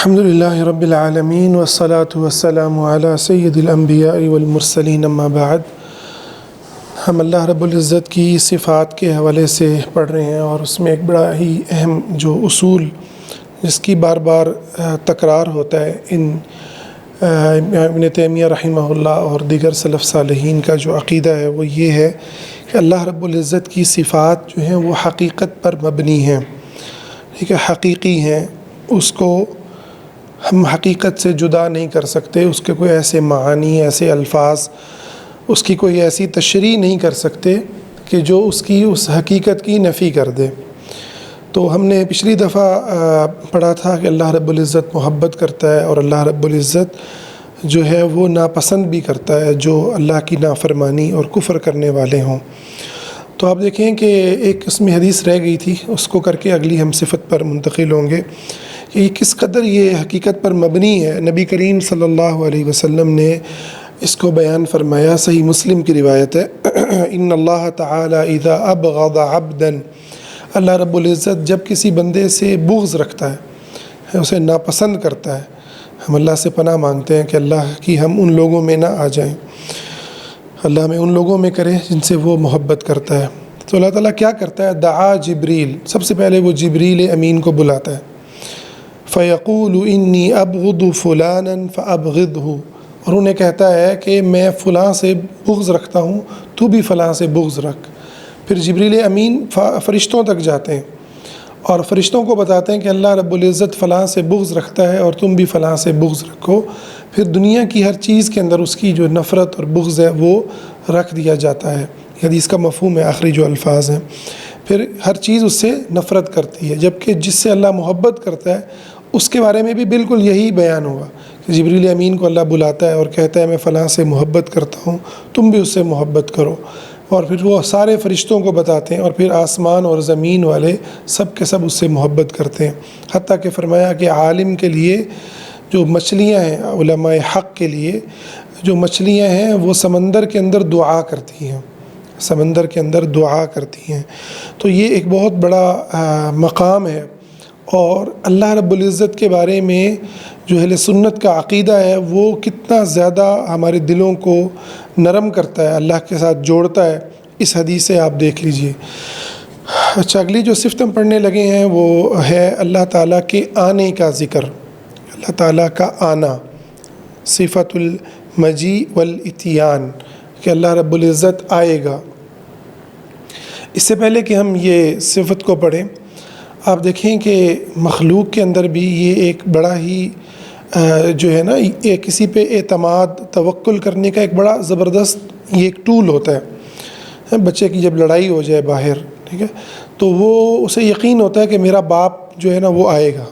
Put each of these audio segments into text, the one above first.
الحمد للہ رب العالمین والصلاة والسلام علی سید الانبیاء والمرسلین اما بعد۔ ہم اللہ رب العزت کی صفات کے حوالے سے پڑھ رہے ہیں، اور اس میں ایک بڑا ہی اہم جو اصول جس کی بار بار تکرار ہوتا ہے ان ابن تیمیہ رحمہ اللہ اور دیگر سلف صالحین کا جو عقیدہ ہے وہ یہ ہے کہ اللہ رب العزت کی صفات جو ہیں وہ حقیقت پر مبنی ہیں، ٹھیک ہے، حقیقی ہیں، اس کو ہم حقیقت سے جدا نہیں کر سکتے، اس کے کوئی ایسے معانی، ایسے الفاظ، اس کی کوئی ایسی تشریح نہیں کر سکتے کہ جو اس حقیقت کی نفی کر دے۔ تو ہم نے پچھلی دفعہ پڑھا تھا کہ اللہ رب العزت محبت کرتا ہے، اور اللہ رب العزت جو ہے وہ ناپسند بھی کرتا ہے جو اللہ کی نافرمانی اور کفر کرنے والے ہوں۔ تو آپ دیکھیں کہ ایک اس میں حدیث رہ گئی تھی، اس کو کر کے اگلی ہم صفت پر منتقل ہوں گے کہ کس قدر یہ حقیقت پر مبنی ہے۔ نبی کریم صلی اللہ علیہ وسلم نے اس کو بیان فرمایا، صحیح مسلم کی روایت ہے، ان اللہ تعالی اذا ابغض عبدا، اللہ رب العزت جب کسی بندے سے بغض رکھتا ہے، اسے ناپسند کرتا ہے، ہم اللہ سے پناہ مانگتے ہیں کہ اللہ کی ہم ان لوگوں میں نہ آ جائیں، اللہ ہمیں ان لوگوں میں کرے جن سے وہ محبت کرتا ہے۔ تو اللہ تعالیٰ کیا کرتا ہے؟ دعا جبریل، سب سے پہلے وہ جبریل امین کو بلاتا ہے، فیقول انی ابغض فلانا فابغضہ، اور انہیں کہتا ہے کہ میں فلاں سے بغض رکھتا ہوں، تو بھی فلاں سے بغض رکھ۔ پھر جبریل امین فرشتوں تک جاتے ہیں اور فرشتوں کو بتاتے ہیں کہ اللہ رب العزت فلاں سے بغض رکھتا ہے اور تم بھی فلاں سے بغض رکھو۔ پھر دنیا کی ہر چیز کے اندر اس کی جو نفرت اور بغض ہے وہ رکھ دیا جاتا ہے۔ حدیث کا مفہوم ہے، آخری جو الفاظ ہیں، پھر ہر چیز اس سے نفرت کرتی ہے، جبکہ جس سے اللہ محبت کرتا ہے اس کے بارے میں بھی بالکل یہی بیان ہوا کہ جبریل امین کو اللہ بلاتا ہے اور کہتا ہے میں فلاں سے محبت کرتا ہوں، تم بھی اس سے محبت کرو، اور پھر وہ سارے فرشتوں کو بتاتے ہیں، اور پھر آسمان اور زمین والے سب کے سب اس سے محبت کرتے ہیں، حتیٰ کہ فرمایا کہ عالم کے لیے جو مچھلیاں ہیں، علماء حق کے لیے جو مچھلیاں ہیں وہ سمندر کے اندر دعا کرتی ہیں، سمندر کے اندر دعا کرتی ہیں۔ تو یہ ایک بہت بڑا مقام ہے، اور اللہ رب العزت کے بارے میں جو اہل سنت کا عقیدہ ہے وہ کتنا زیادہ ہمارے دلوں کو نرم کرتا ہے، اللہ کے ساتھ جوڑتا ہے، اس حدیث سے آپ دیکھ لیجئے۔ اچھا، اگلی جو صفت ہم پڑھنے لگے ہیں وہ ہے اللہ تعالیٰ کے آنے کا ذکر، اللہ تعالیٰ کا آنا، صفت المجیء والاتیان، کہ اللہ رب العزت آئے گا۔ اس سے پہلے کہ ہم یہ صفت کو پڑھیں، آپ دیکھیں کہ مخلوق کے اندر بھی یہ ایک بڑا ہی جو ہے نا، یہ کسی پہ اعتماد، توکل کرنے کا ایک بڑا زبردست یہ ایک ٹول ہوتا ہے۔ بچے کی جب لڑائی ہو جائے باہر، ٹھیک ہے، تو وہ اسے یقین ہوتا ہے کہ میرا باپ جو ہے نا وہ آئے گا،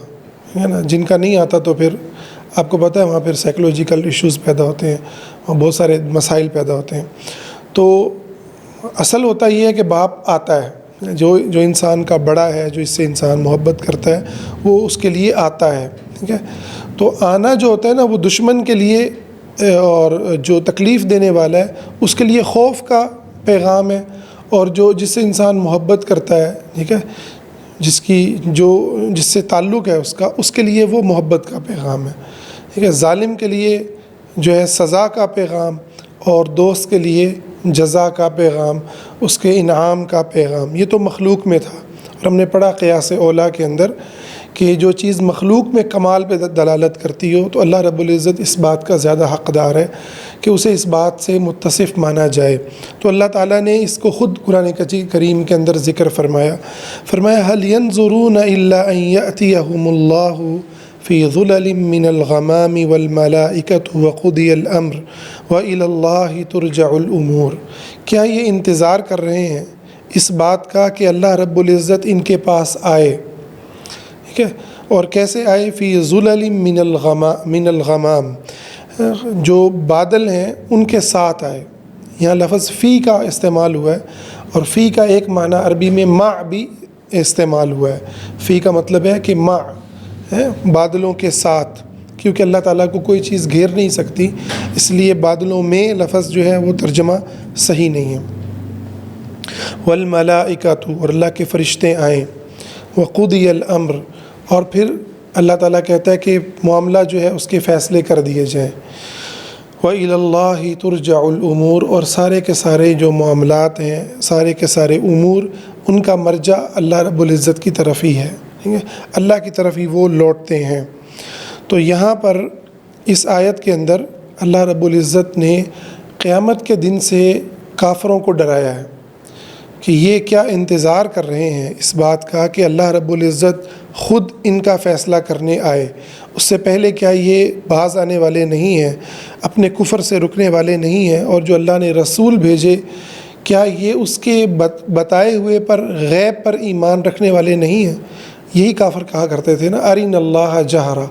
ہے نا، جن کا نہیں آتا تو پھر آپ کو پتہ ہے وہاں پھر سائیکولوجیکل ایشوز پیدا ہوتے ہیں اور بہت سارے مسائل پیدا ہوتے ہیں۔ تو اصل ہوتا یہ ہے کہ باپ آتا ہے، جو انسان کا بڑا ہے، جو اس سے انسان محبت کرتا ہے، وہ اس کے لیے آتا ہے، ٹھیک ہے۔ تو آنا جو ہوتا ہے نا وہ دشمن کے لیے اور جو تکلیف دینے والا ہے اس کے لیے خوف کا پیغام ہے، اور جس سے انسان محبت کرتا ہے، ٹھیک ہے، جس سے تعلق ہے اس کے لیے وہ محبت کا پیغام ہے، ٹھیک ہے۔ ظالم کے لیے جو ہے سزا کا پیغام، اور دوست کے لیے جزا کا پیغام، اس کے انعام کا پیغام۔ یہ تو مخلوق میں تھا، اور ہم نے پڑھا قیاس اولیٰ کے اندر کہ جو چیز مخلوق میں کمال پہ دلالت کرتی ہو تو اللہ رب العزت اس بات کا زیادہ حقدار ہے کہ اسے اس بات سے متصف مانا جائے۔ تو اللہ تعالیٰ نے اس کو خود قرآن کریم کے اندر ذکر فرمایا، هل ينظرون الا ان يأتيهم الله فی ظلل من الغمام والملائکۃ وقضی الامر وإلی اللہ ترجع الامور، کیا یہ انتظار کر رہے ہیں اس بات کا کہ اللہ رب العزت ان کے پاس آئے، ٹھیک ہے، اور کیسے آئے؟ فی ظلل من الغمام، جو بادل ہیں ان کے ساتھ آئے۔ یہاں لفظ فی کا استعمال ہوا ہے، اور فی کا ایک معنی عربی میں مع بھی استعمال ہوا ہے۔ فی کا مطلب ہے کہ مع ہے، بادلوں کے ساتھ، کیونکہ اللہ تعالیٰ کو کوئی چیز گھیر نہیں سکتی، اس لیے بادلوں میں لفظ جو ہے وہ ترجمہ صحیح نہیں ہے۔ والملائکۃ، اور اللہ کے فرشتے آئیں، وقضی الامر، اور پھر اللہ تعالیٰ کہتا ہے کہ معاملہ جو ہے اس کے فیصلے کر دیے جائیں۔ وَإِلَى اللَّهِ تُرْجَعُ الْأُمُورُ، اور سارے کے سارے جو معاملات ہیں، سارے کے سارے امور، ان کا مرجع اللہ رب العزت کی طرف ہی ہے، ٹھیک ہے، اللہ کی طرف ہی وہ لوٹتے ہیں۔ تو یہاں پر اس آیت کے اندر اللہ رب العزت نے قیامت کے دن سے کافروں کو ڈرایا ہے کہ یہ کیا انتظار کر رہے ہیں اس بات کا کہ اللہ رب العزت خود ان کا فیصلہ کرنے آئے، اس سے پہلے کیا یہ باز آنے والے نہیں ہیں، اپنے کفر سے رکنے والے نہیں ہیں، اور جو اللہ نے رسول بھیجے کیا یہ اس کے بتائے ہوئے پر غیب پر ایمان رکھنے والے نہیں ہیں؟ یہی کافر کہا کرتے تھے نا، ارین اللہ جہرا۔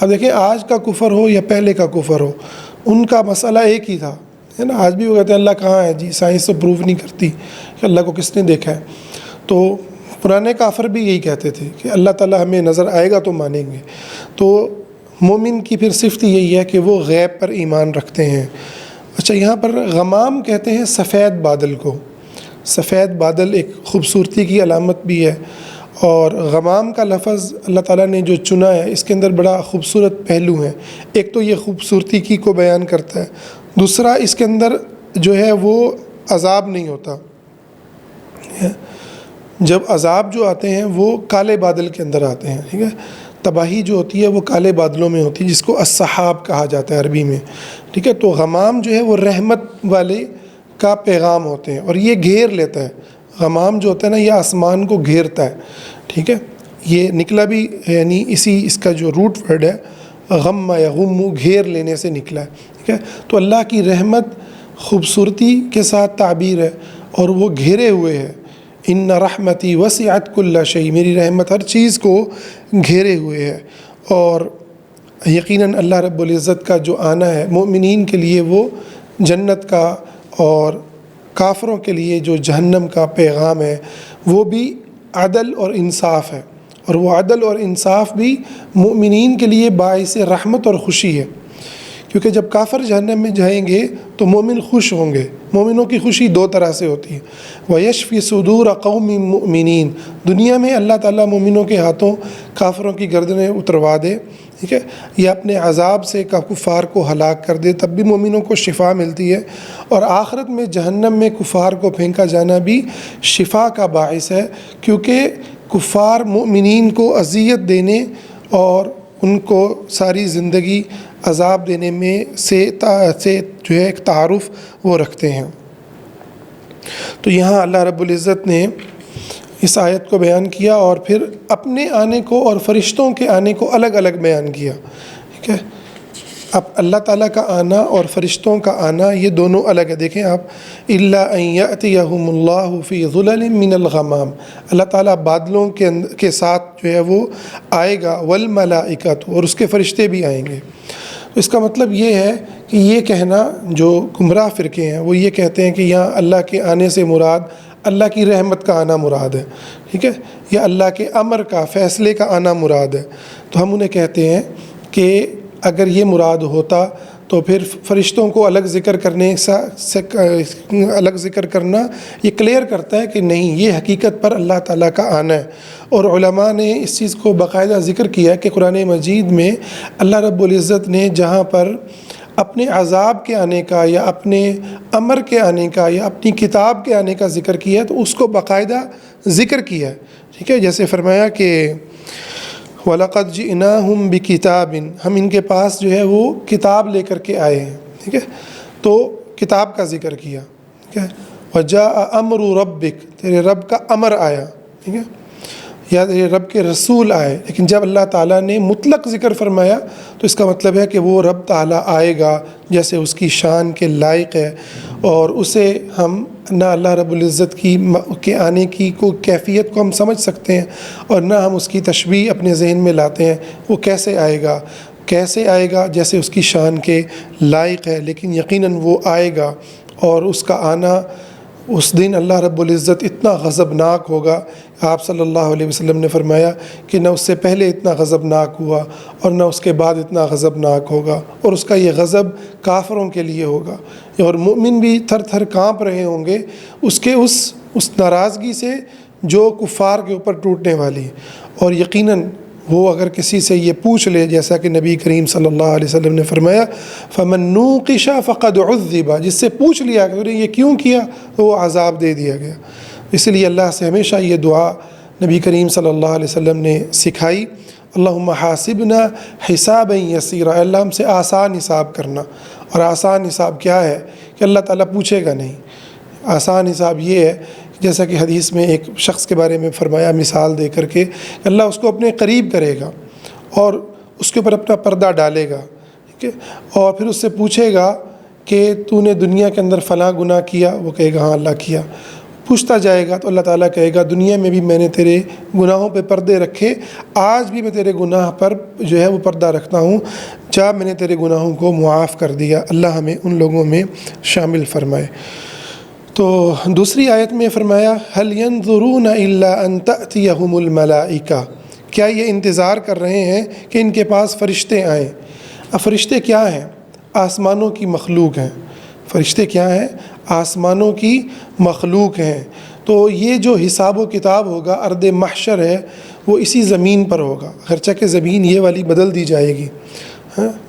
اب دیکھیں آج کا کفر ہو یا پہلے کا کفر ہو، ان کا مسئلہ ایک ہی تھا، ہے نا۔ آج بھی وہ کہتے ہیں اللہ کہاں ہے جی، سائنس تو پروف نہیں کرتی کہ اللہ کو کس نے دیکھا ہے۔ تو پرانے کافر بھی یہی کہتے تھے کہ اللہ تعالیٰ ہمیں نظر آئے گا تو مانیں گے۔ تو مومن کی پھر صفت یہی ہے کہ وہ غیب پر ایمان رکھتے ہیں۔ اچھا، یہاں پر غمام کہتے ہیں سفید بادل کو۔ سفید بادل ایک خوبصورتی کی علامت بھی ہے، اور غمام کا لفظ اللہ تعالیٰ نے جو چنا ہے اس کے اندر بڑا خوبصورت پہلو ہیں۔ ایک تو یہ خوبصورتی کی کو بیان کرتا ہے، دوسرا اس کے اندر جو ہے وہ عذاب نہیں ہوتا۔ جب عذاب جو آتے ہیں وہ کالے بادل کے اندر آتے ہیں، ٹھیک ہے، تباہی جو ہوتی ہے وہ کالے بادلوں میں ہوتی ہے، جس کو السحاب کہا جاتا ہے عربی میں، ٹھیک ہے۔ تو غمام جو ہے وہ رحمت والے کا پیغام ہوتے ہیں، اور یہ گھیر لیتا ہے۔ غمام جو ہوتا ہے نا، یہ آسمان کو گھیرتا ہے، ٹھیک ہے۔ یہ نکلا بھی یعنی اس کا جو روٹ ورڈ ہے غم یغم، گھیر لینے سے نکلا ہے، ٹھیک ہے۔ تو اللہ کی رحمت خوبصورتی کے ساتھ تعبیر ہے، اور وہ گھیرے ہوئے ہے۔ ان رحمتی وسعت کل شیء، میری رحمت ہر چیز کو گھیرے ہوئے ہے۔ اور یقیناً اللہ رب العزت کا جو آنا ہے مومنین کے لیے وہ جنت کا، اور کافروں کے لیے جو جہنم کا پیغام ہے وہ بھی عدل اور انصاف ہے، اور وہ عدل اور انصاف بھی مومنین کے لیے باعث رحمت اور خوشی ہے، کیونکہ جب کافر جہنم میں جائیں گے تو مومن خوش ہوں گے۔ مومنوں کی خوشی دو طرح سے ہوتی ہے، وَيَشْفِ صُدُورَ قَوْمٍ مُؤْمِنِينَ، دنیا میں اللہ تعالیٰ مومنوں کے ہاتھوں کافروں کی گردنیں اتروا دے، ٹھیک ہے، یا اپنے عذاب سے کفار کو ہلاک کر دے، تب بھی مومنوں کو شفا ملتی ہے۔ اور آخرت میں جہنم میں کفار کو پھینکا جانا بھی شفا کا باعث ہے، کیونکہ کفار مومنین کو اذیت دینے اور ان کو ساری زندگی عذاب دینے میں سے جو ہے ایک تعارف وہ رکھتے ہیں۔ تو یہاں اللہ رب العزت نے اس آیت کو بیان کیا، اور پھر اپنے آنے کو اور فرشتوں کے آنے کو الگ الگ بیان کیا، ٹھیک ہے۔ اب اللہ تعالیٰ کا آنا اور فرشتوں کا آنا یہ دونوں الگ ہے۔ دیکھیں آپ، إِلَّا أَن يَأْتِيَهُمُ اللَّهُ فِي ظُلَلٍ مِّنَ الْغَمَامِ، اللہ تعالیٰ بادلوں کے ساتھ جو ہے وہ آئے گا، وَالْمَلَائِكَةُ، اور اس کے فرشتے بھی آئیں گے۔ تو اس کا مطلب یہ ہے کہ یہ کہنا جو گمراہ فرقے ہیں وہ یہ کہتے ہیں کہ یہاں اللہ کے آنے سے مراد اللہ کی رحمت کا آنا مراد ہے، ٹھیک ہے، یا اللہ کے امر کا، فیصلے کا آنا مراد ہے۔ تو ہم انہیں کہتے ہیں کہ اگر یہ مراد ہوتا تو پھر فرشتوں کو الگ ذکر کرنے سے الگ ذکر کرنا یہ کلیئر کرتا ہے کہ نہیں، یہ حقیقت پر اللہ تعالیٰ کا آنا ہے۔ اور علماء نے اس چیز کو باقاعدہ ذکر کیا کہ قرآن مجید میں اللہ رب العزت نے جہاں پر اپنے عذاب کے آنے کا، یا اپنے امر کے آنے کا، یا اپنی کتاب کے آنے کا ذکر کیا ہے تو اس کو باقاعدہ ذکر کیا ہے، ٹھیک ہے۔ جیسے فرمایا کہ وَلَقَدْ جِئْنَاهُمْ بِكِتَابٍ، ہم ان کے پاس جو ہے وہ کتاب لے کر کے آئے ہیں، ٹھیک ہے۔ تو کتاب کا ذکر کیا، ٹھیک ہے۔ وَجَاءَ أَمْرُ رَبِّكَ، تیرے رب کا امر آیا، ٹھیک ہے، یا تیرے رب کے رسول آئے۔ لیکن جب اللہ تعالیٰ نے مطلق ذکر فرمایا تو اس کا مطلب ہے کہ وہ رب تعالیٰ آئے گا جیسے اس کی شان کے لائق ہے، اور اسے ہم نہ اللہ رب العزت کے آنے کی کوئی کیفیت کو ہم سمجھ سکتے ہیں، اور نہ ہم اس کی تشبیہ اپنے ذہن میں لاتے ہیں۔ وہ کیسے آئے گا جیسے اس کی شان کے لائق ہے، لیکن یقیناً وہ آئے گا، اور اس کا آنا اس دن اللہ رب العزت اتنا غضبناک ہوگا۔ آپ صلی اللہ علیہ وسلم نے فرمایا کہ نہ اس سے پہلے اتنا غضبناک ہوا اور نہ اس کے بعد اتنا غضبناک ہوگا، اور اس کا یہ غضب کافروں کے لیے ہوگا، اور مومن بھی تھر تھر کانپ رہے ہوں گے اس ناراضگی سے جو کفار کے اوپر ٹوٹنے والی ہے۔ اور یقیناً وہ اگر کسی سے یہ پوچھ لے، جیسا کہ نبی کریم صلی اللہ علیہ وسلم نے فرمایا فَمَن نُوقِشَ فَقَدْ عُذِّبَ، جس سے پوچھ لیا کہ یہ کیوں کیا تو وہ عذاب دے دیا گیا۔ اس لیے اللہ سے ہمیشہ یہ دعا نبی کریم صلی اللہ علیہ وسلم نے سکھائی، اللہم حاسبنا حسابا یسیرا، اللہ ہم سے آسان حساب کرنا۔ اور آسان حساب کیا ہے کہ اللہ تعالیٰ پوچھے گا نہیں۔ آسان حساب یہ ہے جیسا کہ حدیث میں ایک شخص کے بارے میں فرمایا مثال دے کر کہ اللہ اس کو اپنے قریب کرے گا اور اس کے اوپر اپنا پردہ ڈالے گا، ٹھیک ہے، اور پھر اس سے پوچھے گا کہ تو نے دنیا کے اندر فلاں گناہ کیا؟ وہ کہے گا ہاں اللہ کیا۔ پوچھتا جائے گا تو اللہ تعالیٰ کہے گا دنیا میں بھی میں نے تیرے گناہوں پہ پردے رکھے، آج بھی میں تیرے گناہ پر جو ہے وہ پردہ رکھتا ہوں، جا میں نے تیرے گناہوں کو معاف کر دیا۔ اللہ ہمیں ان لوگوں میں شامل فرمائے۔ تو دوسری آیت میں فرمایا هل ينظرون الا ان تأتيهم الملائکہ، کیا یہ انتظار کر رہے ہیں کہ ان کے پاس فرشتے آئیں؟ اب فرشتے کیا ہیں؟ آسمانوں کی مخلوق ہیں۔ فرشتے کیا ہیں؟ آسمانوں کی مخلوق ہیں۔ تو یہ جو حساب و کتاب ہوگا ارض محشر ہے وہ اسی زمین پر ہوگا، اگرچہ کہ زمین یہ والی بدل دی جائے گی،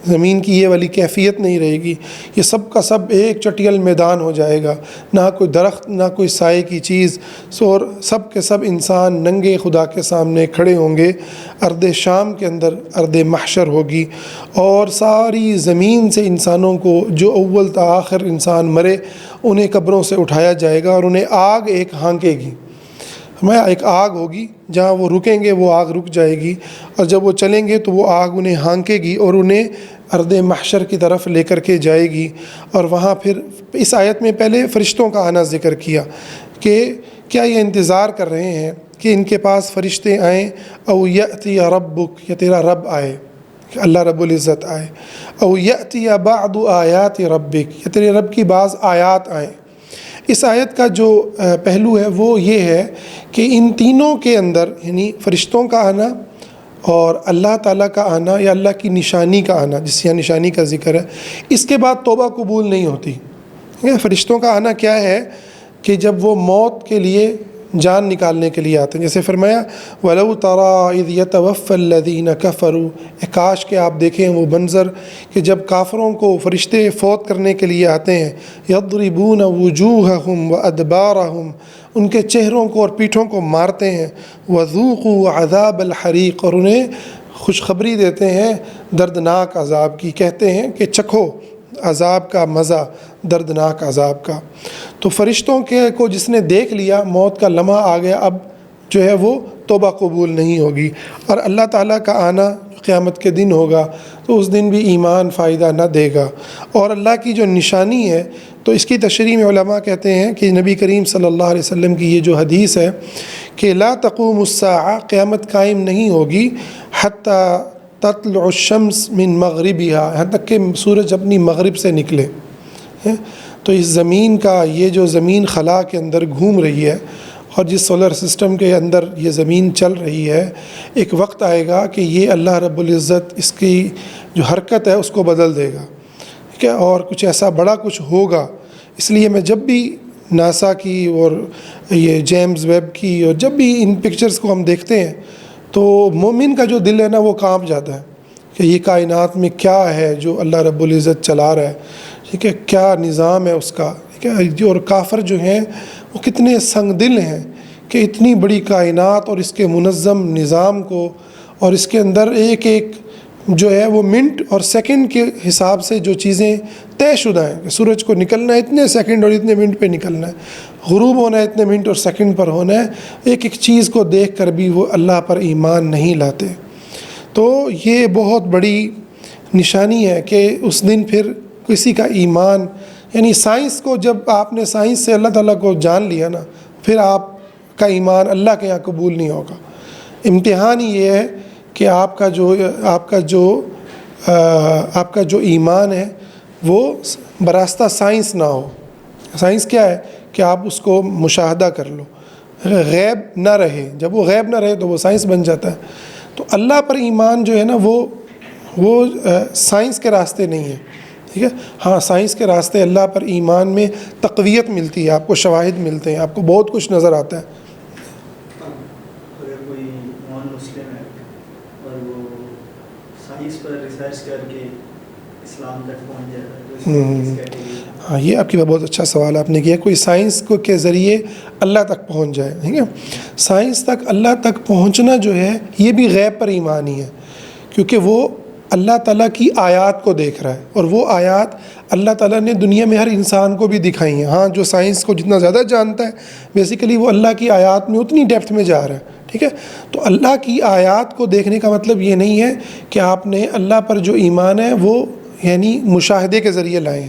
زمین کی یہ والی کیفیت نہیں رہے گی، یہ سب کا سب ایک چٹیل میدان ہو جائے گا، نہ کوئی درخت نہ کوئی سائے کی چیز، اور سب کے سب انسان ننگے خدا کے سامنے کھڑے ہوں گے۔ ارض شام کے اندر ارض محشر ہوگی، اور ساری زمین سے انسانوں کو جو اول تا آخر انسان مرے انہیں قبروں سے اٹھایا جائے گا، اور انہیں آگ ایک ہانکے گی۔ ہمیں ایک آگ ہوگی، جہاں وہ رکیں گے وہ آگ رک جائے گی، اور جب وہ چلیں گے تو وہ آگ انہیں ہانکے گی اور انہیں ارض محشر کی طرف لے کر کے جائے گی۔ اور وہاں پھر اس آیت میں پہلے فرشتوں کا آنا ذکر کیا کہ کیا یہ انتظار کر رہے ہیں کہ ان کے پاس فرشتے آئیں، او یأتی ربک، یا تیرا رب آئے، کہ اللہ رب العزت آئے، او یأتی بعض آیات ربک، یا تیرے رب کی بعض آیات آئیں۔ اس آیت کا جو پہلو ہے وہ یہ ہے کہ ان تینوں کے اندر، یعنی فرشتوں کا آنا اور اللہ تعالیٰ کا آنا یا اللہ کی نشانی کا آنا، جس یہاں نشانی کا ذکر ہے، اس کے بعد توبہ قبول نہیں ہوتی۔ فرشتوں کا آنا کیا ہے کہ جب وہ موت کے لیے جان نکالنے کے لیے آتے ہیں، جیسے فرمایا وَلَوْ تَرَىٰ إِذْ يَتَوَفَّى الَّذِينَ كَفَرُوا، کاش کہ آپ دیکھیں وہ منظر کہ جب کافروں کو فرشتے فوت کرنے کے لیے آتے ہیں، يَضْرِبُونَ وُجُوهَهُمْ وَأَدْبَارَهُمْ، ان کے چہروں کو اور پیٹھوں کو مارتے ہیں، وَذُوقُوا عَذَابَ الْحَرِيقِ، اور انہیں خوشخبری دیتے ہیں دردناک عذاب کی، کہتے ہیں کہ چکھو عذاب کا مزہ، دردناک عذاب کا۔ تو فرشتوں کو جس نے دیکھ لیا، موت کا لمحہ آ گیا، اب جو ہے وہ توبہ قبول نہیں ہوگی۔ اور اللہ تعالیٰ کا آنا قیامت کے دن ہوگا تو اس دن بھی ایمان فائدہ نہ دے گا۔ اور اللہ کی جو نشانی ہے تو اس کی تشریح میں علماء کہتے ہیں کہ نبی کریم صلی اللہ علیہ وسلم کی یہ جو حدیث ہے کہ لا تقوم الساعہ، قیامت قائم نہیں ہوگی حتی تطلع الشمس من مغربها، یہاں تک کہ سورج اپنی مغرب سے نکلے۔ تو اس زمین کا، یہ جو زمین خلا کے اندر گھوم رہی ہے اور جس سولر سسٹم کے اندر یہ زمین چل رہی ہے، ایک وقت آئے گا کہ یہ اللہ رب العزت اس کی جو حرکت ہے اس کو بدل دے گا، ٹھیک ہے، اور کچھ ایسا بڑا کچھ ہوگا۔ اس لیے میں جب بھی ناسا کی اور یہ جیمز ویب کی اور جب بھی ان پکچرز کو ہم دیکھتے ہیں تو مومن کا جو دل ہے نا وہ کانپ جاتا ہے کہ یہ کائنات میں کیا ہے جو اللہ رب العزت چلا رہا ہے، ٹھیک ہے، کیا نظام ہے اس کا، ٹھیک ہے۔ اور کافر جو ہیں وہ کتنے سنگ دل ہیں کہ اتنی بڑی کائنات اور اس کے منظم نظام کو، اور اس کے اندر ایک ایک جو ہے وہ منٹ اور سیکنڈ کے حساب سے جو چیزیں طے شدہ ہیں کہ سورج کو نکلنا ہے اتنے سیکنڈ اور اتنے منٹ پہ نکلنا ہے، غروب ہونا ہے اتنے منٹ اور سیکنڈ پر ہونا ہے، ایک ایک چیز کو دیکھ کر بھی وہ اللہ پر ایمان نہیں لاتے۔ تو یہ بہت بڑی نشانی ہے کہ اس دن پھر کسی کا ایمان، یعنی سائنس کو، جب آپ نے سائنس سے اللہ تعالیٰ کو جان لیا نا، پھر آپ کا ایمان اللہ کے یہاں قبول نہیں ہوگا۔ امتحان ہی یہ ہے کہ آپ کا جو ایمان ہے وہ براستہ سائنس نہ ہو۔ سائنس کیا ہے کہ آپ اس کو مشاہدہ کر لو، غیب نہ رہے، جب وہ غیب نہ رہے تو وہ سائنس بن جاتا ہے۔ تو اللہ پر ایمان جو ہے نا وہ سائنس کے راستے نہیں ہے، ٹھیک ہے۔ ہاں سائنس کے راستے اللہ پر ایمان میں تقویت ملتی ہے، آپ کو شواہد ملتے ہیں، آپ کو بہت کچھ نظر آتا ہے۔ اگر کوئی نان مسلم ہے اور ٹیسٹ کر کے اسلام تک پہنچ جاتا ہے، تو اس میں کس کیٹیگری؟ ہاں، یہ آپ کی بہت اچھا سوال آپ نے کیا. کوئی سائنس کو کے ذریعے اللہ تک پہنچ جائے، ٹھیک ہے. سائنس تک اللہ تک پہنچنا جو ہے یہ بھی غیب پر ایمان ہی ہے، کیونکہ وہ اللہ تعالیٰ کی آیات کو دیکھ رہا ہے، اور وہ آیات اللہ تعالیٰ نے دنیا میں ہر انسان کو بھی دکھائی ہیں. ہاں، جو سائنس کو جتنا زیادہ جانتا ہے بیسیکلی وہ اللہ کی آیات میں اتنی ڈیپتھ میں جا رہا ہے، ٹھیک ہے. تو اللہ کی آیات کو دیکھنے کا مطلب یہ نہیں ہے کہ آپ نے اللہ پر جو ایمان ہے وہ یعنی مشاہدے کے ذریعے لائیں.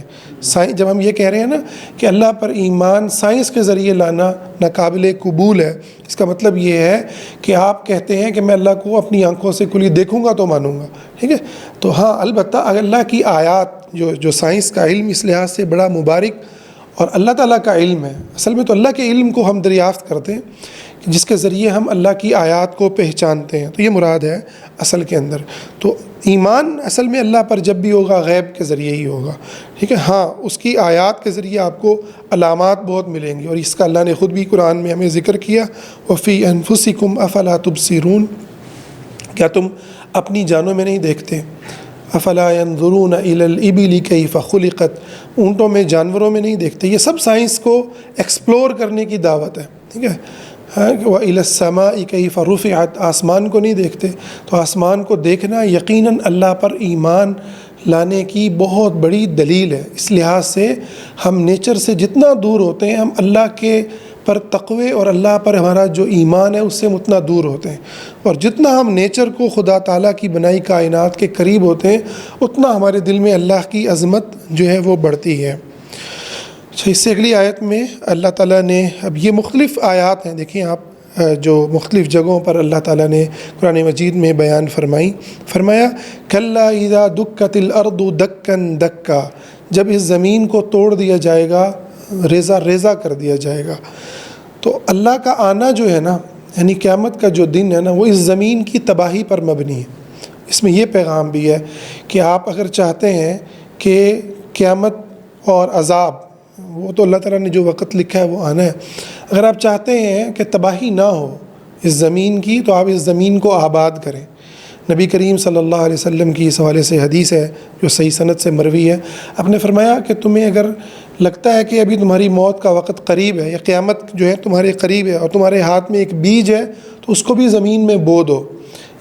جب ہم یہ کہہ رہے ہیں نا کہ اللہ پر ایمان سائنس کے ذریعے لانا ناقابل قبول ہے، اس کا مطلب یہ ہے کہ آپ کہتے ہیں کہ میں اللہ کو اپنی آنکھوں سے کھلی دیکھوں گا تو مانوں گا، ٹھیک ہے. تو ہاں، البتہ اگر اللہ کی آیات جو سائنس کا علم اس لحاظ سے بڑا مبارک اور اللہ تعالیٰ کا علم ہے. اصل میں تو اللہ کے علم کو ہم دریافت کرتے ہیں جس کے ذریعے ہم اللہ کی آیات کو پہچانتے ہیں، تو یہ مراد ہے اصل کے اندر. تو ایمان اصل میں اللہ پر جب بھی ہوگا غیب کے ذریعے ہی ہوگا، ٹھیک ہے. ہاں، اس کی آیات کے ذریعے آپ کو علامات بہت ملیں گی، اور اس کا اللہ نے خود بھی قرآن میں ہمیں ذکر کیا، وَفِي أَنفُسِكُمْ أَفَلَا تُبْصِرُونَ، کیا تم اپنی جانوں میں نہیں دیکھتے؟ افلا ينظرون الى الابل كيف خلقت، اونٹوں میں، جانوروں میں نہیں دیکھتے. یہ سب سائنس کو ایکسپلور کرنے کی دعوت ہے، ٹھیک ہے. وَإِلَى السَّمَاءِ كَيْفَ رُفِعَتْ، آسمان کو نہیں دیکھتے. تو آسمان کو دیکھنا یقیناً اللہ پر ایمان لانے کی بہت بڑی دلیل ہے. اس لحاظ سے ہم نیچر سے جتنا دور ہوتے ہیں ہم اللہ کے پر تقوی اور اللہ پر ہمارا جو ایمان ہے اس سے اتنا دور ہوتے ہیں، اور جتنا ہم نیچر کو، خدا تعالیٰ کی بنائی کائنات کے قریب ہوتے ہیں اتنا ہمارے دل میں اللہ کی عظمت جو ہے وہ بڑھتی ہے. اچھا، اس سے اگلی آیت میں اللہ تعالیٰ نے، اب یہ مختلف آیات ہیں، دیکھیں آپ جو مختلف جگہوں پر اللہ تعالیٰ نے قرآن مجید میں بیان فرمایا کَلَّا اِذَا دُکَّتِ الْأَرْضُ دَکًّا دَکًّا، جب اس زمین کو توڑ دیا جائے گا، ریزہ ریزہ کر دیا جائے گا. تو اللہ کا آنا جو ہے نا، یعنی قیامت کا جو دن ہے نا، وہ اس زمین کی تباہی پر مبنی ہے. اس میں یہ پیغام بھی ہے کہ آپ اگر چاہتے ہیں کہ قیامت اور عذاب، وہ تو اللہ تعالیٰ نے جو وقت لکھا ہے وہ آنا ہے. اگر آپ چاہتے ہیں کہ تباہی نہ ہو اس زمین کی تو آپ اس زمین کو آباد کریں. نبی کریم صلی اللہ علیہ وسلم کی اس حوالے سے حدیث ہے جو صحیح سند سے مروی ہے. آپ نے فرمایا کہ تمہیں اگر لگتا ہے کہ ابھی تمہاری موت کا وقت قریب ہے یا قیامت جو ہے تمہارے قریب ہے اور تمہارے ہاتھ میں ایک بیج ہے تو اس کو بھی زمین میں بو دو.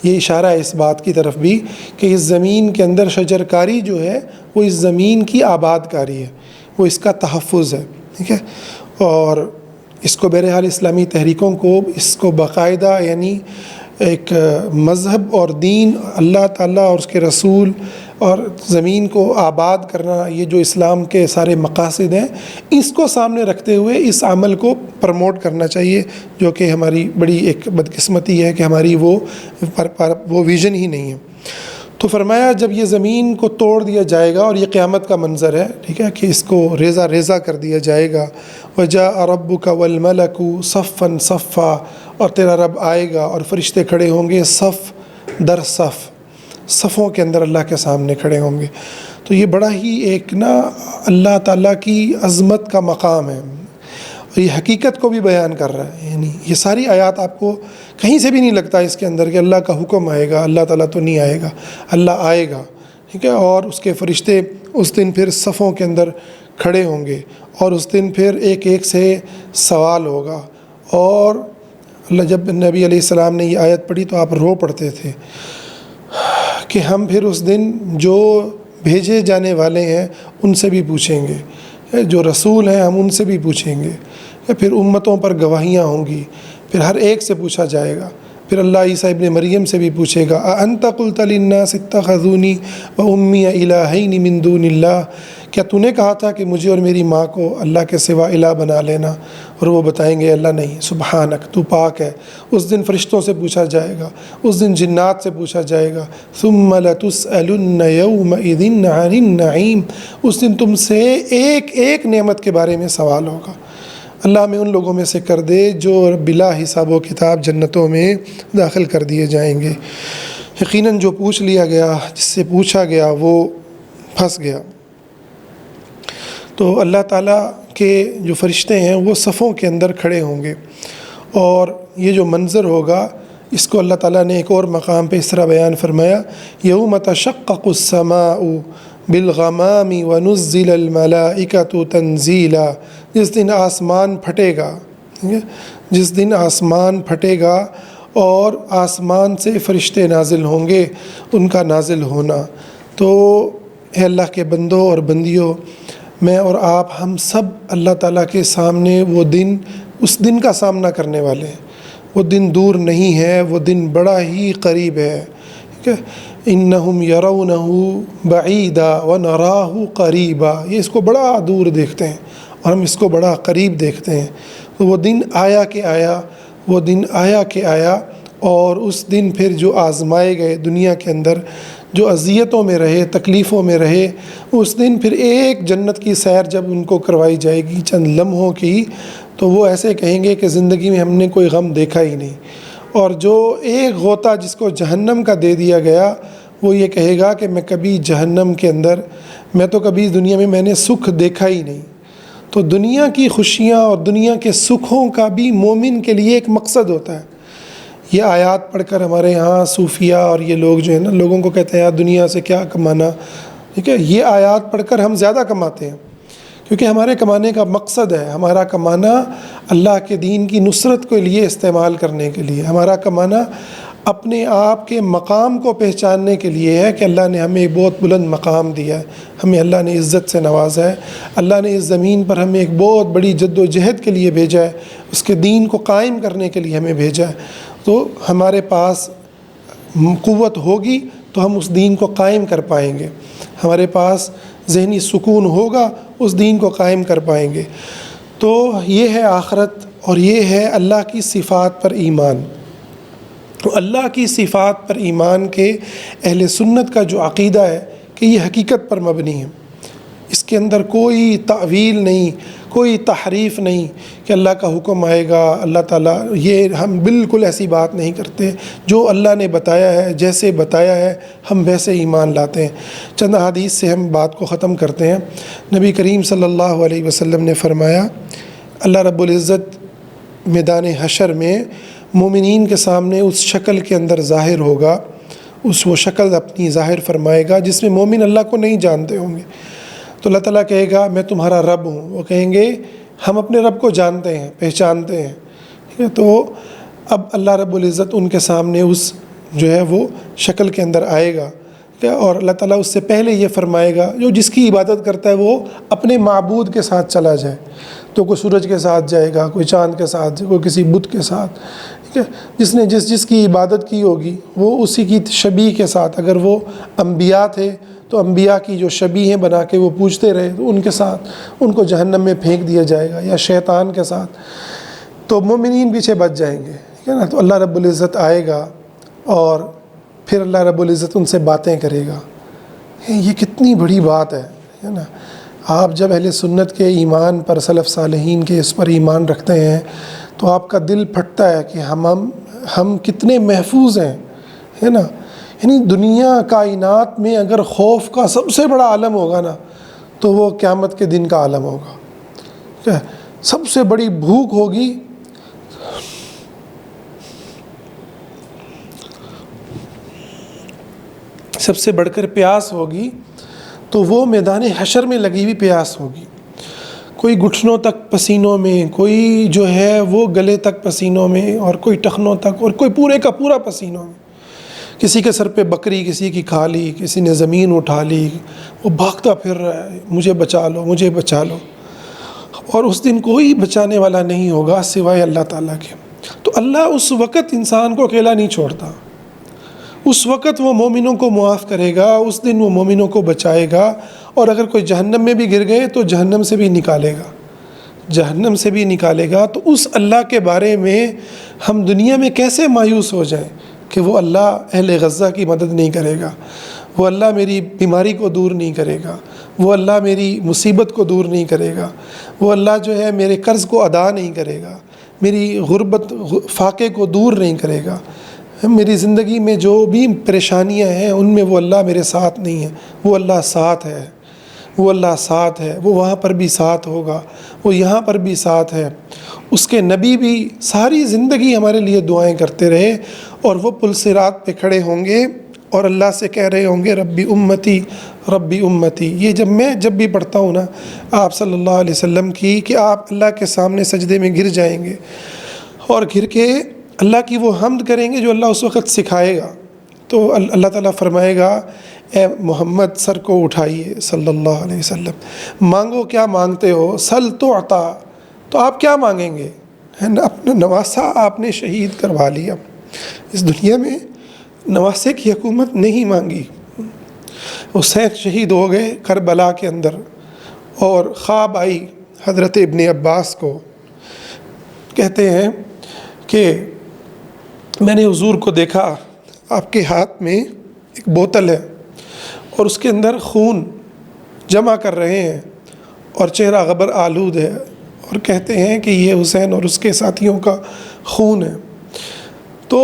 یہ اشارہ ہے اس بات کی طرف بھی کہ اس زمین کے اندر شجر کاری جو ہے وہ اس زمین کی آباد کاری ہے، وہ اس کا تحفظ ہے، ٹھیک ہے. اور اس کو بہرحال اسلامی تحریکوں کو اس کو باقاعدہ یعنی ایک مذہب اور دین، اللہ تعالیٰ اور اس کے رسول اور زمین کو آباد کرنا، یہ جو اسلام کے سارے مقاصد ہیں اس کو سامنے رکھتے ہوئے اس عمل کو پروموٹ کرنا چاہیے، جو کہ ہماری بڑی ایک بدقسمتی ہے کہ ہماری وہ ویژن ہی نہیں ہے. تو فرمایا جب یہ زمین کو توڑ دیا جائے گا، اور یہ قیامت کا منظر ہے، ٹھیک ہے، کہ اس کو ریزہ ریزہ کر دیا جائے گا. وَجَاءَ رَبُّكَ وَالْمَلَكُ صَفًّا صَفًّا، اور تیرا رب آئے گا اور فرشتے کھڑے ہوں گے صف در صف، صفوں کے اندر اللہ کے سامنے کھڑے ہوں گے. تو یہ بڑا ہی ایک نا اللہ تعالیٰ کی عظمت کا مقام ہے، اور یہ حقیقت کو بھی بیان کر رہا ہے. یعنی یہ ساری آیات آپ کو کہیں سے بھی نہیں لگتا اس کے اندر کہ اللہ کا حکم آئے گا، اللہ تعالیٰ تو نہیں آئے گا، اللہ آئے گا، ٹھیک ہے. اور اس کے فرشتے اس دن پھر صفوں کے اندر کھڑے ہوں گے، اور اس دن پھر ایک ایک سے سوال ہوگا. اور اللہ، جب نبی علیہ السلام نے یہ آیت پڑھی تو آپ رو پڑھتے تھے کہ ہم پھر اس دن جو بھیجے جانے والے ہیں ان سے بھی پوچھیں گے، جو رسول ہیں ہم ان سے بھی پوچھیں گے، پھر امتوں پر گواہیاں ہوں گی، پھر ہر ایک سے پوچھا جائے گا. پھر اللہ عیسیٰ ابن مریم سے بھی پوچھے گا اَأَنْتَ قُلْتَ لِلنَّاسِ اتَّخَذُونِي وَأُمِّيَ إِلَٰهَيْنِ مِن دُونِ اللَّهِ، کیا تو نے کہا تھا کہ مجھے اور میری ماں کو اللہ کے سوا الہ بنا لینا؟ اور وہ بتائیں گے اللہ نہیں، سبحانک، تو پاک ہے. اس دن فرشتوں سے پوچھا جائے گا، اس دن جنات سے پوچھا جائے گا. ثُمَّ لَتُسْأَلُنَّ يَوْمَئِذٍ عَنِ النَّعِيمِ، اس دن تم سے ایک ایک نعمت کے بارے میں سوال ہوگا. اللہ ہمیں ان لوگوں میں سے کر دے جو بلا حساب و کتاب جنتوں میں داخل کر دیے جائیں گے. یقیناً جو پوچھ لیا گیا، جس سے پوچھا گیا وہ پھنس گیا. تو اللہ تعالیٰ کے جو فرشتے ہیں وہ صفوں کے اندر کھڑے ہوں گے، اور یہ جو منظر ہوگا اس کو اللہ تعالیٰ نے ایک اور مقام پہ اس طرح بیان فرمایا، یوم تشقق السماء بالغمام ونزل الملائکۃ تنزیلا، جس دن آسمان پھٹے گا، ٹھیک ہے، جس دن آسمان پھٹے گا اور آسمان سے فرشتے نازل ہوں گے، ان کا نازل ہونا۔ تو اے اللہ کے بندوں اور بندیوں، میں اور آپ ہم سب اللہ تعالیٰ کے سامنے وہ دن، اس دن کا سامنا کرنے والے ہیں۔ وہ دن دور نہیں ہے، وہ دن بڑا ہی قریب ہے، ٹھیک ہے۔ انہم یرونہ بعیدا ونراہ قریبا، یہ اس کو بڑا دور دیکھتے ہیں اور ہم اس کو بڑا قریب دیکھتے ہیں۔ تو وہ دن آیا کہ آیا، وہ دن آیا کہ آیا، اور اس دن پھر جو آزمائے گئے دنیا کے اندر، جو اذیتوں میں رہے، تکلیفوں میں رہے، اس دن پھر ایک جنت کی سیر جب ان کو کروائی جائے گی چند لمحوں کی، تو وہ ایسے کہیں گے کہ زندگی میں ہم نے کوئی غم دیکھا ہی نہیں۔ اور جو ایک غوطہ جس کو جہنم کا دے دیا گیا، وہ یہ کہے گا کہ میں کبھی جہنم کے اندر، میں تو کبھی دنیا میں نے سکھ دیکھا ہی نہیں۔ تو دنیا کی خوشیاں اور دنیا کے سکھوں کا بھی مومن کے لیے ایک مقصد ہوتا ہے۔ یہ آیات پڑھ کر ہمارے یہاں صوفیہ اور یہ لوگ جو ہیں نا، لوگوں کو کہتے ہیں یار دنیا سے کیا کمانا، ٹھیک ہے، یہ آیات پڑھ کر ہم زیادہ کماتے ہیں، کیونکہ ہمارے کمانے کا مقصد ہے، ہمارا کمانا اللہ کے دین کی نصرت کے لیے استعمال کرنے کے لیے، ہمارا کمانا اپنے آپ کے مقام کو پہچاننے کے لیے ہے کہ اللہ نے ہمیں ایک بہت بلند مقام دیا ہے، ہمیں اللہ نے عزت سے نوازا ہے، اللہ نے اس زمین پر ہمیں ایک بہت بڑی جد و جہد کے لیے بھیجا ہے، اس کے دین کو قائم کرنے کے لیے ہمیں بھیجا ہے۔ تو ہمارے پاس قوت ہوگی تو ہم اس دین کو قائم کر پائیں گے، ہمارے پاس ذہنی سکون ہوگا اس دین کو قائم کر پائیں گے۔ تو یہ ہے آخرت، اور یہ ہے اللہ کی صفات پر ایمان۔ تو اللہ کی صفات پر ایمان کے اہل سنت کا جو عقیدہ ہے کہ یہ حقیقت پر مبنی ہے، اس کے اندر کوئی تعویل نہیں، کوئی تحریف نہیں کہ اللہ کا حکم آئے گا اللہ تعالیٰ، یہ ہم بالکل ایسی بات نہیں کرتے۔ جو اللہ نے بتایا ہے، جیسے بتایا ہے، ہم ویسے ایمان لاتے ہیں۔ چند احادیث سے ہم بات کو ختم کرتے ہیں۔ نبی کریم صلی اللہ علیہ وسلم نے فرمایا، اللہ رب العزت میدان حشر میں مومنین کے سامنے اس شکل کے اندر ظاہر ہوگا، وہ شکل اپنی ظاہر فرمائے گا جس میں مومن اللہ کو نہیں جانتے ہوں گے۔ تو اللہ تعالیٰ کہے گا میں تمہارا رب ہوں، وہ کہیں گے ہم اپنے رب کو جانتے ہیں، پہچانتے ہیں، ٹھیک ہے۔ تو اب اللہ رب العزت ان کے سامنے اس جو ہے وہ شکل کے اندر آئے گا، اور اللہ تعالیٰ اس سے پہلے یہ فرمائے گا جو جس کی عبادت کرتا ہے وہ اپنے معبود کے ساتھ چلا جائے۔ تو کوئی سورج کے ساتھ جائے گا، کوئی چاند کے ساتھ، کوئی کسی بت کے ساتھ، ٹھیک ہے، جس نے جس کی عبادت کی ہوگی وہ اسی کی شبیہ کے ساتھ، اگر وہ انبیاء تھے تو انبیاء کی جو شبیہیں بنا کے وہ پوجتے رہے تو ان کے ساتھ ان کو جہنم میں پھینک دیا جائے گا، یا شیطان کے ساتھ، تو مومنین پیچھے بچ جائیں گے، ٹھیک ہے نا۔ تو اللہ رب العزت آئے گا اور پھر اللہ رب العزت ان سے باتیں کرے گا۔ یہ کتنی بڑی بات ہے نا۔ آپ جب اہل سنت کے ایمان پر، سلف صالحین کے اس پر ایمان رکھتے ہیں تو آپ کا دل پھٹتا ہے کہ ہم کتنے محفوظ ہیں، ہے نا۔ یعنی دنیا کائنات میں اگر خوف کا سب سے بڑا عالم ہوگا نا تو وہ قیامت کے دن کا عالم ہوگا، ٹھیک ہے۔ سب سے بڑی بھوک ہوگی، سب سے بڑھ کر پیاس ہوگی تو وہ میدان حشر میں لگی ہوئی پیاس ہوگی۔ کوئی گھٹنوں تک پسینوں میں، کوئی جو ہے وہ گلے تک پسینوں میں، اور کوئی ٹخنوں تک، اور کوئی پورے کا پورا پسینوں میں۔ کسی کے سر پہ بکری کسی کی کھا لی، کسی نے زمین اٹھا لی، وہ بھاگتا پھر رہا ہے، مجھے بچا لو، مجھے بچا لو۔ اور اس دن کوئی بچانے والا نہیں ہوگا سوائے اللہ تعالیٰ کے۔ تو اللہ اس وقت انسان کو اکیلا نہیں چھوڑتا، اس وقت وہ مومنوں کو معاف کرے گا، اس دن وہ مومنوں کو بچائے گا، اور اگر کوئی جہنم میں بھی گر گئے تو جہنم سے بھی نکالے گا، جہنم سے بھی نکالے گا۔ تو اس اللہ کے بارے میں ہم دنیا میں کیسے مایوس ہو جائیں کہ وہ اللہ اہل غزہ کی مدد نہیں کرے گا، وہ اللہ میری بیماری کو دور نہیں کرے گا، وہ اللہ میری مصیبت کو دور نہیں کرے گا، وہ اللہ جو ہے میرے قرض کو ادا نہیں کرے گا، میری غربت فاقے کو دور نہیں کرے گا، میری زندگی میں جو بھی پریشانیاں ہیں ان میں وہ اللہ میرے ساتھ نہیں ہے۔ وہ اللہ ساتھ ہے، وہ اللہ ساتھ ہے، وہ وہاں پر بھی ساتھ ہوگا، وہ یہاں پر بھی ساتھ ہے۔ اس کے نبی بھی ساری زندگی ہمارے لیے دعائیں کرتے رہے، اور وہ پل صراط پہ کھڑے ہوں گے اور اللہ سے کہہ رہے ہوں گے ربی امتی ربی امتی. یہ جب بھی پڑھتا ہوں نا آپ صلی اللہ علیہ وسلم کی کہ آپ اللہ کے سامنے سجدے میں گر جائیں گے اور گر کے اللہ کی وہ حمد کریں گے جو اللہ اس وقت سکھائے گا. تو اللہ تعالیٰ فرمائے گا اے محمد سر کو اٹھائیے صلی اللہ علیہ وسلم, مانگو کیا مانگتے ہو, سل تو عطا, تو آپ کیا مانگیں گے, ہے نا, اپنا نواسہ آپ نے شہید کروا لیا. اس دنیا میں نواسے کی حکومت نہیں مانگی. حسین شہید ہو گئے کربلا کے اندر اور خواب آئی حضرت ابن عباس کو, کہتے ہیں کہ میں نے حضور کو دیکھا, آپ کے ہاتھ میں ایک بوتل ہے اور اس کے اندر خون جمع کر رہے ہیں اور چہرہ غبر آلود ہے, اور کہتے ہیں کہ یہ حسین اور اس کے ساتھیوں کا خون ہے. تو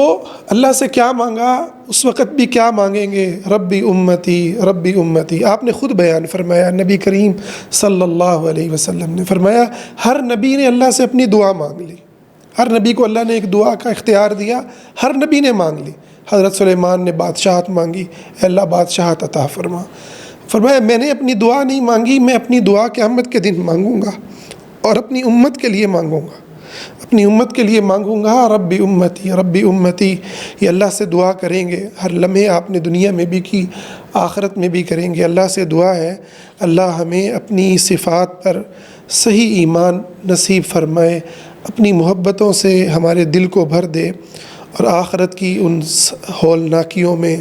اللہ سے کیا مانگا, اس وقت بھی کیا مانگیں گے, ربی امتی ربی امتی. آپ نے خود بیان فرمایا, نبی کریم صلی اللہ علیہ وسلم نے فرمایا ہر نبی نے اللہ سے اپنی دعا مانگ لی, ہر نبی کو اللہ نے ایک دعا کا اختیار دیا, ہر نبی نے مانگ لی. حضرت سلیمان نے بادشاہت مانگی, اے اللہ بادشاہت عطا فرما. فرمایا میں نے اپنی دعا نہیں مانگی, میں اپنی دعا قیامت کے دن مانگوں گا اور اپنی امت کے لیے مانگوں گا, اپنی امت کے لیے مانگوں گا ربی امتی ربی امتی. یہ اللہ سے دعا کریں گے ہر لمحے, آپ نے دنیا میں بھی کی, آخرت میں بھی کریں گے. اللہ سے دعا ہے اللہ ہمیں اپنی صفات پر صحیح ایمان نصیب فرمائے, اپنی محبتوں سے ہمارے دل کو بھر دے, اور آخرت کی ان ہولناکیوں میں,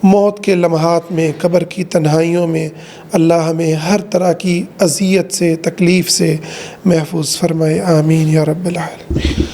موت کے لمحات میں, قبر کی تنہائیوں میں اللہ ہمیں ہر طرح کی اذیت سے, تکلیف سے محفوظ فرمائے. آمین یا رب العالمین.